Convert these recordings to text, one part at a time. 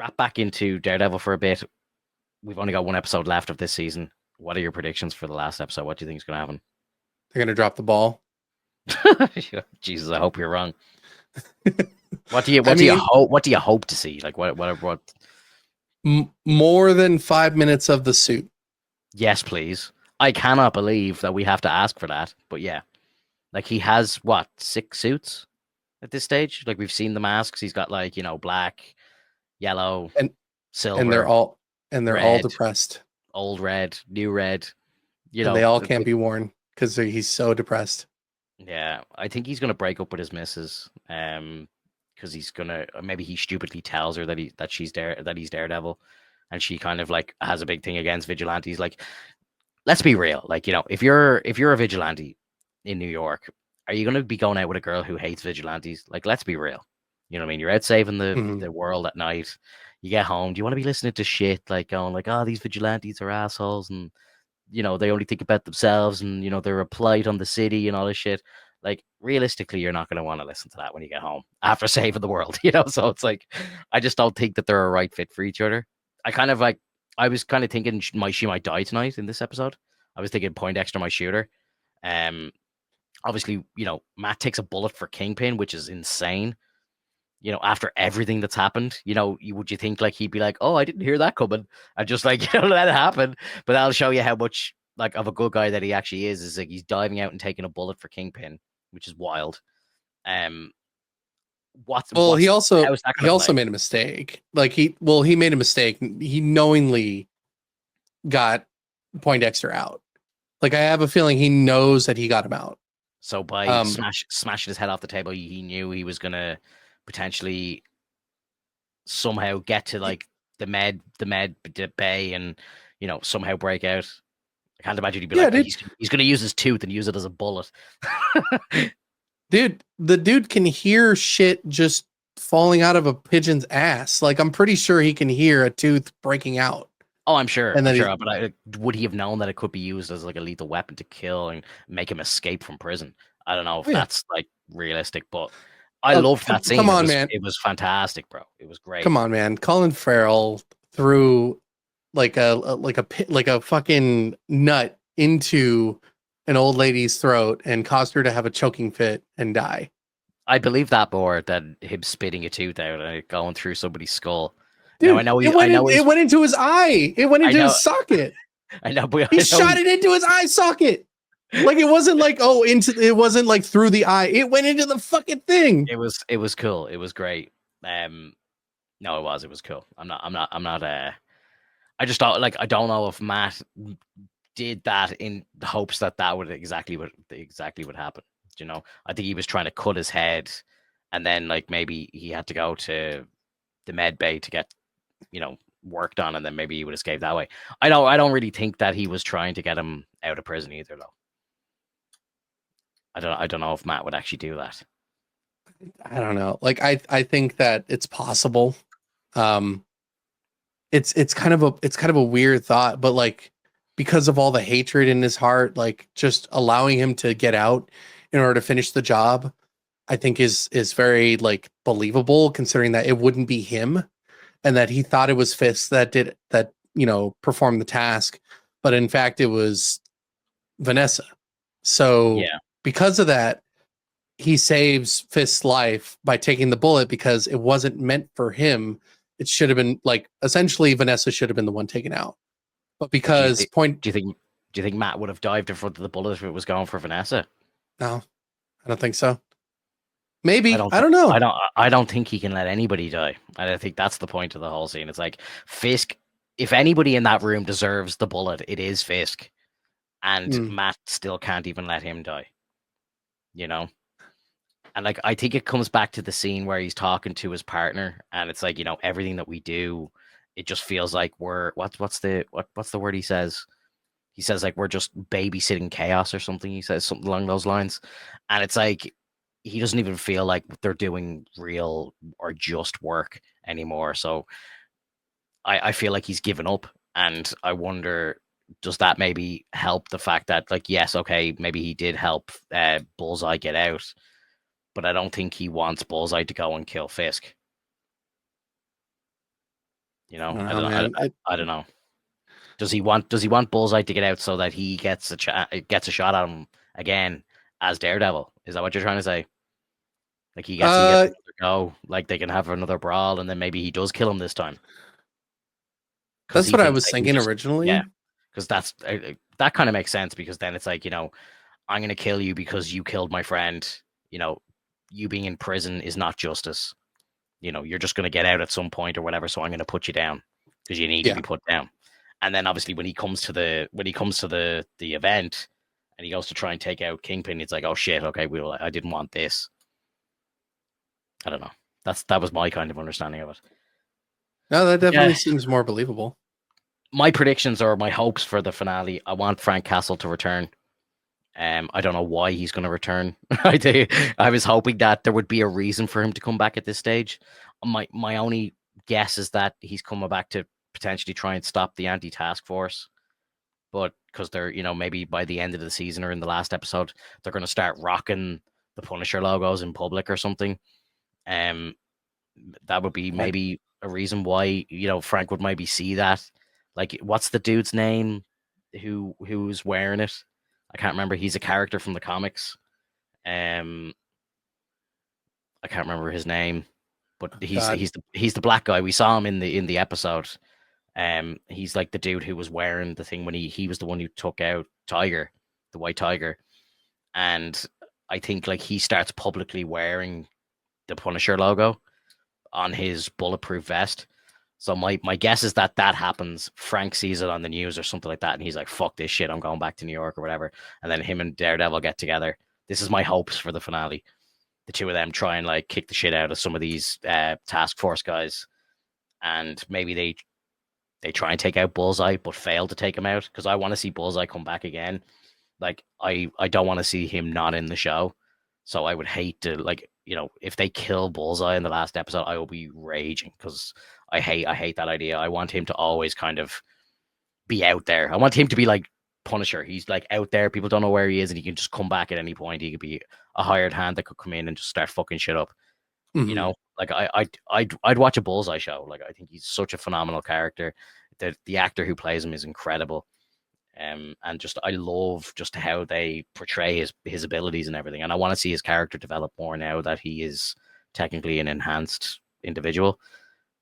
wrap back into Daredevil for a bit. We've only got one episode left of this season. What are your predictions for the last episode? What do you think is going to They're gonna drop the ball. happen? Jesus, I hope you're wrong. What do you I mean, hope? What do you hope to see? Like what? more than 5 minutes of the suit. Yes, please. I cannot believe that we have to ask for that, but yeah, like he has what 6 suits at this stage. Like we've seen the masks. He's got like black, yellow, and and they're silver, all and they're all red, depressed, old red, new red. You and they know, all can't be worn because he's so depressed. yeah, I think he's gonna break up with his missus. Because he's gonna maybe he stupidly tells her that he's Daredevil, and she kind of like has a big thing against vigilantes. Like, let's be real. Like, if you're a vigilante in New York, are you gonna be going out with a girl who hates vigilantes? Like, let's be real. You know what I mean? You're out saving the Mhm. the world at night. You get home. Do you want to be listening to shit like going like, oh, these vigilantes are assholes and they only think about themselves and they're a blight on the city and all this shit. Like realistically, you're not going to want to listen to that when you get home after saving the world, So it's like, I just don't think that they're a right fit for each other. I was kind of thinking she might die tonight in this episode. I was thinking Poindexter might shoot her. Um, Obviously, Matt takes a bullet for Kingpin, which is insane. After everything that's happened, would you think like he'd be like, "Oh, I didn't hear that coming," and just like let it happen? But that'll show you how much like of a good guy that he actually is. Is like he's diving out and taking a bullet for Kingpin, which is wild. Um, Well, he how also is that he going to also play? made a mistake. Like he made a mistake. He knowingly got Poindexter out. Like I have a feeling he knows that he got him out. So by Um, smashing his head off the table, he knew he was going to potentially somehow get to like the med bay and somehow break out. I can't imagine he'd be yeah, like, dude, he's going to use his tooth and use it as a bullet. the dude can hear shit just falling out of a pigeon's ass. Like I'm pretty sure he can hear a tooth breaking out, Oh, I'm sure. and I'm then sure. But would he have known that it could be used as like a lethal weapon to kill and make him escape from prison? I don't know if oh yeah, that's like realistic, but I loved that come scene. It on, was man, it was fantastic, bro. It was great. come on, man. Colin Farrell threw like a fucking nut into an old lady's throat and caused her to have a choking fit and die. I believe that more than him spitting a tooth out and it going through somebody's skull. Now Dude, it went into his eye. It went I into know, his socket. I know, but He I know shot it into his eye socket. Like it wasn't like it wasn't like through the eye. It went into the fucking thing. it was cool. It was great. Um, no, it was cool. I'm not. I just thought like I don't know if Matt did that in the hopes that that would exactly what happened. I think he was trying to cut his head, and then like maybe he had to go to the med bay to get worked on, and then maybe he would escape that way. I don't really think that he was trying to get him out of prison either, though. I don't know if Matt would actually do that. I don't know. Like I think that it's possible. Um it's kind of a weird thought, but like because of all the hatred in his heart, like just allowing him to get out in order to finish the job, I think is very like believable considering that it wouldn't be him and that he thought it was Fisk that did that, performed the task, but in fact it was Vanessa. So Yeah, because of that, he saves Fisk's life by taking the bullet because it wasn't meant for him. It should have been like essentially Vanessa should have been the one taken out. But do you because think? point Do you think? Do you think Matt would have dived in front of the bullet if it was going for Vanessa? no, I don't think so. I Maybe. don't I think don't I know. don't I don't think he can let anybody die. And I think that's the point of the whole scene. It's like Fisk. If anybody in that room deserves the bullet, it is Fisk, and Mm. Matt still can't even let him die. You know, and like I think it comes back to the scene where he's talking to his partner, and it's like everything that we do, it just feels like we're what's the word he says? He says like we're just babysitting chaos or something. He says something along those lines, and it's like he doesn't even feel like they're doing real or just work anymore. So I feel like he's given up, and I wonder, does that maybe help the fact that like yes, okay, maybe he did help Bullseye get out, but I don't think he wants Bullseye to go and kill Fisk. You I know, don't I know, don't know. man. I don't know. Does he want Bullseye to get out so that he gets a shot at him again as Daredevil? Is that what you're trying to say? Like he gets Uh, another go, like they can have another brawl, and then maybe he does kill him this time because that's he what I thinks was that he thinking just yeah, originally. because that kind of makes sense because then it's like I'm gonna kill you because you killed my friend. You know, you being in prison is not justice. You're just gonna get out at some point or whatever, so I'm gonna put you down because you need to Yeah, be put down. And then obviously when he comes to the event and he goes to try and take out Kingpin, it's like, oh shit, okay, I didn't want this. I don't know. That was my kind of understanding of it. no, that Yeah, definitely seems more believable. my predictions or my hopes for the finale. I want Frank Castle to return. I don't know why he's going to return. I was hoping that there would be a reason for him to come back at this stage. My only guess is that he's coming back to potentially try and stop the anti-task force, but because they're maybe by the end of the season or in the last episode they're going to start rocking the Punisher logos in public or something. Um, that would be I, maybe a reason why Frank would maybe see that. Like, what's the dude's name who's wearing it? I can't remember. He's a character from the comics. Um, I can't remember his name, but oh he's God, he's the he's the black guy. We saw him in the episode. He's like the dude who was wearing the thing when he was the one who took out Tiger, the White Tiger, and I think like he starts publicly wearing the Punisher logo on his bulletproof vest. So my guess is that happens. Frank sees it on the news or something like that, and he's like, "Fuck this shit! I'm going back to New York or whatever." And then him and Daredevil get together. This is my hopes for the finale. The two of them try and like kick the shit out of some of these task force guys, and maybe they try and take out Bullseye, but fail to take him out because I want to see Bullseye come back again. Like I don't want to see him not in the show. So I would hate to if they kill Bullseye in the last episode, I will be raging because I hate that idea. I want him to always kind of be out there. I want him to be like Punisher. He's like out there. People don't know where he is, and he can just come back at any point. He could be a hired hand that could come in and just start fucking shit up. hmm Like I'd watch a Bullseye show. Like I think he's such a phenomenal character. The actor who plays him is incredible. And just I love just how they portray his abilities and everything. And I want to see his character develop more now that he is technically an enhanced individual.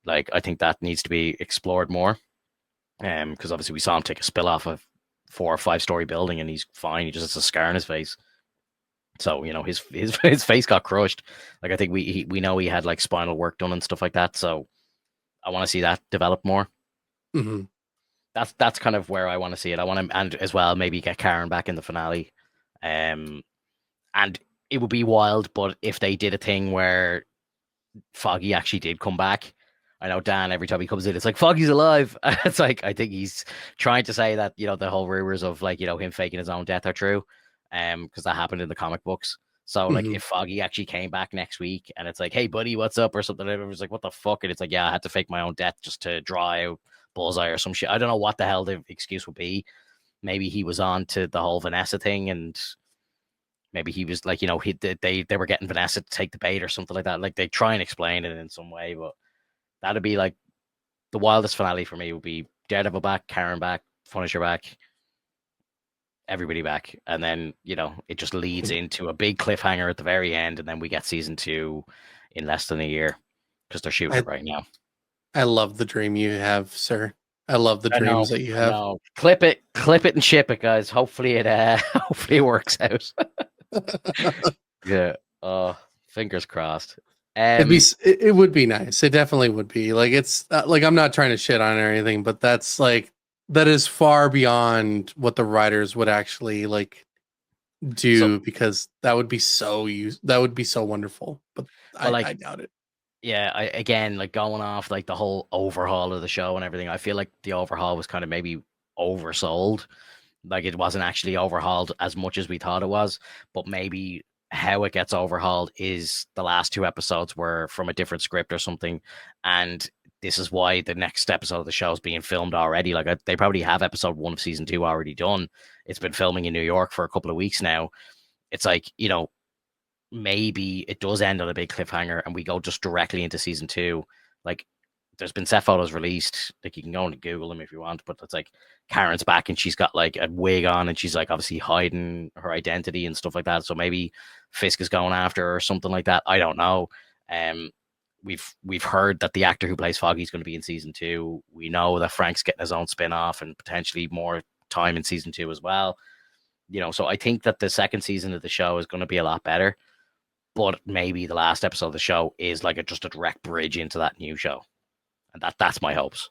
Like I think that needs to be explored more. Because obviously we saw him take a spill off a 4 or 5 story building and he's fine. He just has a scar on his face. So his face got crushed. Like I think we know he had like spinal work done and stuff like that. So I want to see that develop more. hmm That's kind of where I want to see it. I want to, and as well maybe get Karen back in the finale. Um, and it would be wild, but if they did a thing where Foggy actually did come back, I know Dan every time he comes in, it's like Foggy's alive. It's like I think he's trying to say that the whole rumors of like him faking his own death are true, because that happened in the comic books. So like hmm if Foggy actually came back next week and it's like, hey buddy, what's up or something, and it was like, what the fuck? And it's like, yeah, I had to fake my own death just to draw out Bullseye or some shit. I don't know what the hell the excuse would be. Maybe he was on to the whole Vanessa thing and maybe he was like, they were getting Vanessa to take the bait or something like that. Like they try and explain it in some way, but that'd be like the wildest finale for me would be Daredevil back, Karen back, Punisher back, everybody back, and then it just leads into a big cliffhanger at the very end, and then we get season 2 in less than a year because they're shooting I it right now. I love the dream you have, sir. I love the I know, dreams that you I have. know. Clip it, and ship it, guys. Hopefully it hopefully it works out. Yeah. Oh, fingers crossed. Um, It would be nice. It definitely would be. Like it's like I'm not trying to shit on it or anything, but that's like that is far beyond what the writers would actually like so do because that would be so wonderful. But well, I like doubt it. yeah, again, like going off like the whole overhaul of the show and everything, I feel like the overhaul was kind of maybe oversold. Like it wasn't actually overhauled as much as we thought it was, but maybe how it gets overhauled is the last 2 episodes were from a different script or something, and this is why the next episode of the show is being filmed already. Like they probably have episode 1 of season 2 already done. It's been filming in New York for a couple of weeks now. It's like maybe it does end on a big cliffhanger and we go just directly into season 2. Like there's been set photos released. Like you can go and Google them if you want, but it's like Karen's back and she's got like a wig on and she's like obviously hiding her identity and stuff like that. So maybe Fisk is going after her or something like that. I don't know. Um, we've heard that the actor who plays Foggy is going to be in season 2. We know that Frank's getting his own spin off and potentially more time in season 2 as well. So I think that the second season of the show is going to be a lot better. But maybe the last episode of the show is like just a direct bridge into that new show, and that's my hopes.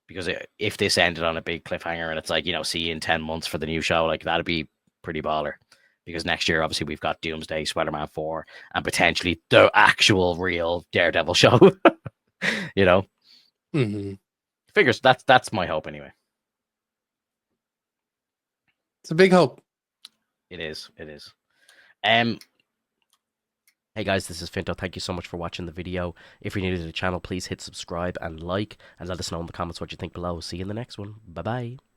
Because if this ended on a big cliffhanger and it's like, see you in 10 months for the new show, like that'd be pretty baller. Because next year, obviously, we've got Doomsday, Spider-Man 4, and potentially the actual real Daredevil show. you know, Mm-hmm. Figures that's my hope anyway. It's a big hope. It is. It is. Hey guys, this is Finto. Thank you so much for watching the video. If you're new to the channel, please hit subscribe and like, and let us know in the comments what you think below. See you in the next one. Bye bye.